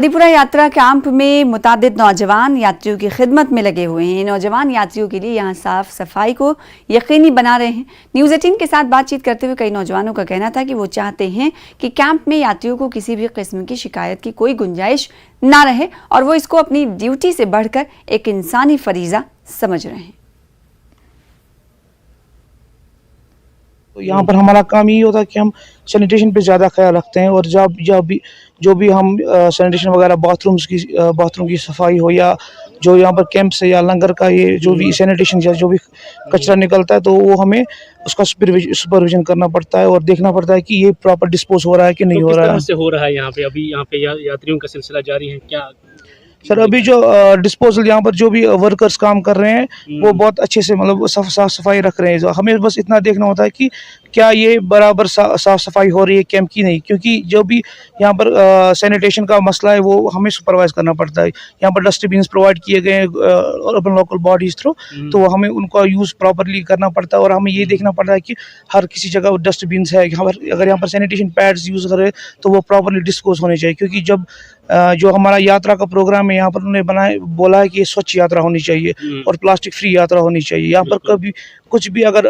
त्रिपुरा यात्रा कैंप में मुतादिद नौजवान यात्रियों की खिदमत में लगे हुए हैं। नौजवान यात्रियों के लिए यहाँ साफ सफाई को यकीनी बना रहे हैं। न्यूज़ 18 के साथ बातचीत करते हुए कई नौजवानों का कहना था कि वो चाहते हैं कि कैंप में यात्रियों को किसी भी किस्म की शिकायत की कोई गुंजाइश ना रहे और वो इसको अपनी ड्यूटी से बढ़कर एक इंसानी फरीजा समझ रहे हैं। तो यहाँ पर हमारा काम यही होता है कि हम सैनिटेशन पे ज़्यादा ख्याल रखते हैं और जो भी हम सैनिटेशन वगैरह बाथरूम की सफाई हो या जो यहाँ पर कैंप से या लंगर का ये जो भी सैनिटेशन या जो भी कचरा निकलता है तो वो हमें उसका सुपरविजन करना पड़ता है और देखना पड़ता है कि ये प्रॉपर डिस्पोज हो रहा है कि नहीं हो रहा है। किस तरह से हो रहा है यहाँ पे? अभी यहाँ पे यात्रियों का सिलसिला जारी है क्या? सर अभी जो डिस्पोजल यहाँ पर जो भी वर्कर्स काम कर रहे हैं वो बहुत अच्छे से मतलब साफ सफाई रख रहे हैं। हमें बस इतना देखना होता है कि क्या ये बराबर साफ सफाई हो रही है कैंप की नहीं, क्योंकि जो भी यहाँ पर सैनिटेशन का मसला है वो हमें सुपरवाइज करना पड़ता है। यहाँ पर डस्टबिन प्रोवाइड किए गए अर्बन लोकल बॉडीज थ्रू, तो हमें उनका यूज़ प्रॉपरली करना पड़ता है और हमें ये देखना पड़ता है कि हर किसी जगह डस्टबिन है। अगर यहाँ पर सैनिटेशन पैड्स यूज़ करें तो वो प्रॉपरली डिस्पोज होने चाहिए, क्योंकि जब जो हमारा यात्रा का प्रोग्राम है यहाँ पर उन्होंने बोला है कि ये स्वच्छ यात्रा होनी चाहिए और प्लास्टिक फ्री यात्रा होनी चाहिए। यहाँ पर कभी कुछ भी अगर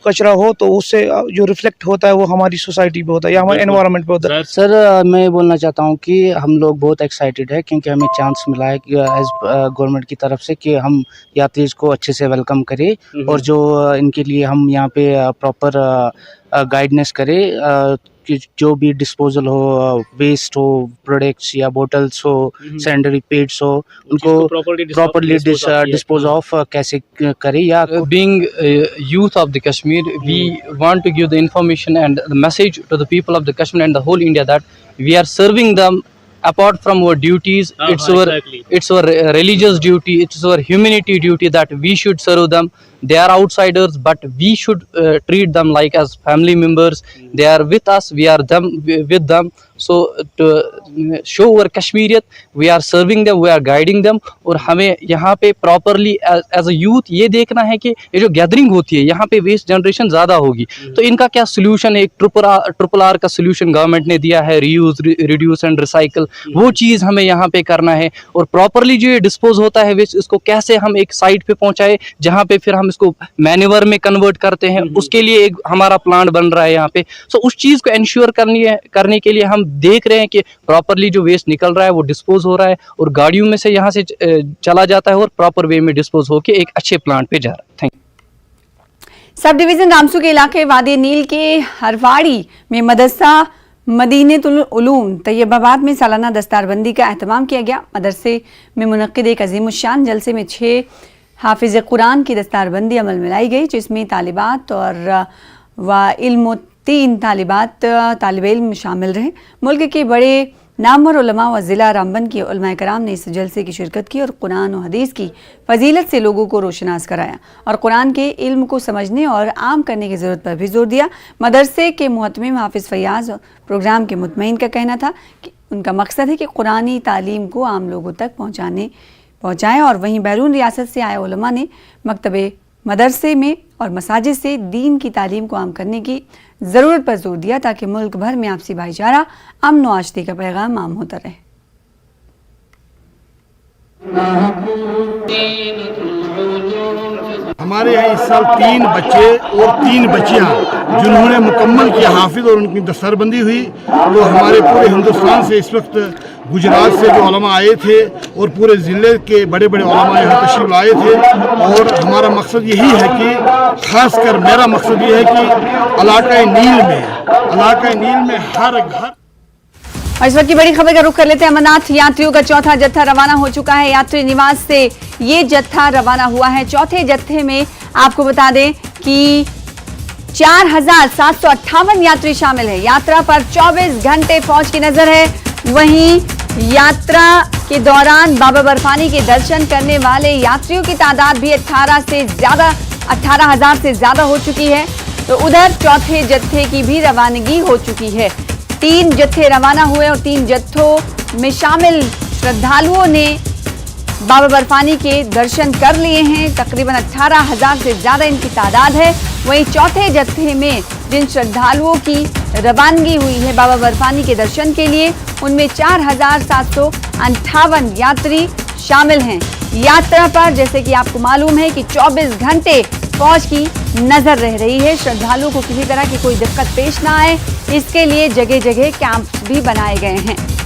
कचरा हो तो उससे जो रिफ्लेक्ट होता है वो हमारी सोसाइटी पे होता है या हमारे एनवायरनमेंट पे होता है। सर मैं बोलना चाहता हूँ कि हम लोग बहुत एक्साइटेड है क्योंकि हमें चांस मिला है कि एज गवर्नमेंट की तरफ से कि हम यात्री को अच्छे से वेलकम करें और जो इनके लिए हम यहाँ पे प्रॉपर गाइडेंस करें कि जो भी डिस्पोजल हो, वेस्ट हो, प्रोडक्ट्स या बोटल्स हो, सैनिटरी पैड्स हो, उनको प्रॉपरली डिस्पोज ऑफ कैसे करें। या being youth of the Kashmir, we want to give the information and the message to the people of the Kashmir and the whole India that we are serving them apart from our duties. It's our religious duty, it's our humanity duty that we should serve them. They are outsiders, but we should treat them like as family members. They are with us, we are with them. So to show our Kashmiriyat, we are serving them, we are guiding them. और हमें यहाँ पे properly as a youth ये देखना है कि ये जो गैदरिंग होती है यहाँ पे वेस्ट जनरेशन ज़्यादा होगी, तो इनका क्या सोल्यूशन है। एक ट्रिपल आर का सोल्यूशन गवर्नमेंट ने दिया है, रीयूज, रिड्यूस एंड रिसाइकल, वो चीज़ हमें यहाँ पे करना है। और प्रॉपरली जो ये डिस्पोज होता है वेस्ट, इसको कैसे हम एक साइट पे पहुँचाए जहाँ पे फिर हम इसको मैन्योर में कन्वर्ट करते हैं, उसके लिए एक हमारा प्लान बन रहा है यहाँ पे। सो उस चीज़ को इंश्योर करने के लिए हम देख रहे हैं कि प्रॉपरली जो वेस्ट निकल रहा है वो डिस्पोज हो रहा है और गाड़ियों में से यहाँ से चला जाता है और प्रॉपर वे में डिस्पोज होकर एक अच्छे प्लांट पे जा रहा है। Thank you. Sub division Ramsu के इलाके वादी नील के हरवाड़ी में मदरसा मदीनतुल उलूम तैयबाबाद में सालाना दस्तारबंदी का एहतमाम किया गया। मदरसे में मुनक्किद एक अजीमुश्शान जलसे में 6 हाफिज कुरान की दस्तारबंदी अमल में लाई गई, जिसमें तालिबात और व 3 तालिब इल्म शामिल रहे। मुल्क के बड़े नामवर उलमा व ज़िला रामबन के उलमा कराम ने इस जलसे की शिरकत की और कुरान और हदीस की फजीलत से लोगों को रोशनास कराया और कुरान के इल्म को समझने और आम करने की ज़रूरत पर भी जोर दिया। मदरसे के मुहतमिम हाफिज़ फयाज़ प्रोग्राम के मुतमईन का कहना था कि उनका मकसद है कि कुरानी तालीम को आम लोगों तक पहुँचाएँ और वहीं बैरून रियासत से आए उलमा ने मकतबे मदरसे में और मसाजिद से दीन की तालीम को आम करने की ज़रूरत पर जोर दिया ताकि मुल्क भर में आपसी भाईचारा, अमन व आशती का पैगाम आम होता रहे। हमारे यहाँ इस साल 3 बच्चे और 3 बच्चियाँ जिन्होंने मुकम्मल किया हाफिज और उनकी दस्तरबंदी हुई, तो हमारे पूरे हिंदुस्तान से इस वक्त गुजरात से जो उलमा आए थे और पूरे ज़िले के बड़े बड़े उलमा यहाँ तशरीफ लाए थे। और हमारा मकसद यही है कि खासकर मेरा मकसद ये है कि इलाक़ा नील में हर घर। और इस वक्त की बड़ी खबर का रुख कर लेते हैं। अमरनाथ यात्रियों का चौथा जत्था रवाना हो चुका है। यात्री निवास से ये जत्था रवाना हुआ है। चौथे जत्थे में आपको बता दें कि 4758 यात्री शामिल है। यात्रा पर 24 घंटे फौज की नजर है। वहीं यात्रा के दौरान बाबा बर्फानी के दर्शन करने वाले यात्रियों की तादाद भी 18,000 से ज्यादा हो चुकी है। तो उधर चौथे जत्थे की भी रवानगी हो चुकी है। 3 जत्थे रवाना हुए और 3 जत्थों में शामिल श्रद्धालुओं ने बाबा बर्फानी के दर्शन कर लिए हैं। तकरीबन 18,000 से ज्यादा इनकी तादाद है। वहीं चौथे जत्थे में जिन श्रद्धालुओं की रवानगी हुई है बाबा बर्फानी के दर्शन के लिए। उनमें 4,758 यात्री शामिल हैं। यात्रा पर जैसे कि आपको मालूम है कि 24 घंटे फौज की नजर रह रही है। श्रद्धालुओं को किसी तरह की कोई दिक्कत पेश ना आए, इसके लिए जगह जगह कैंप भी बनाए गए हैं।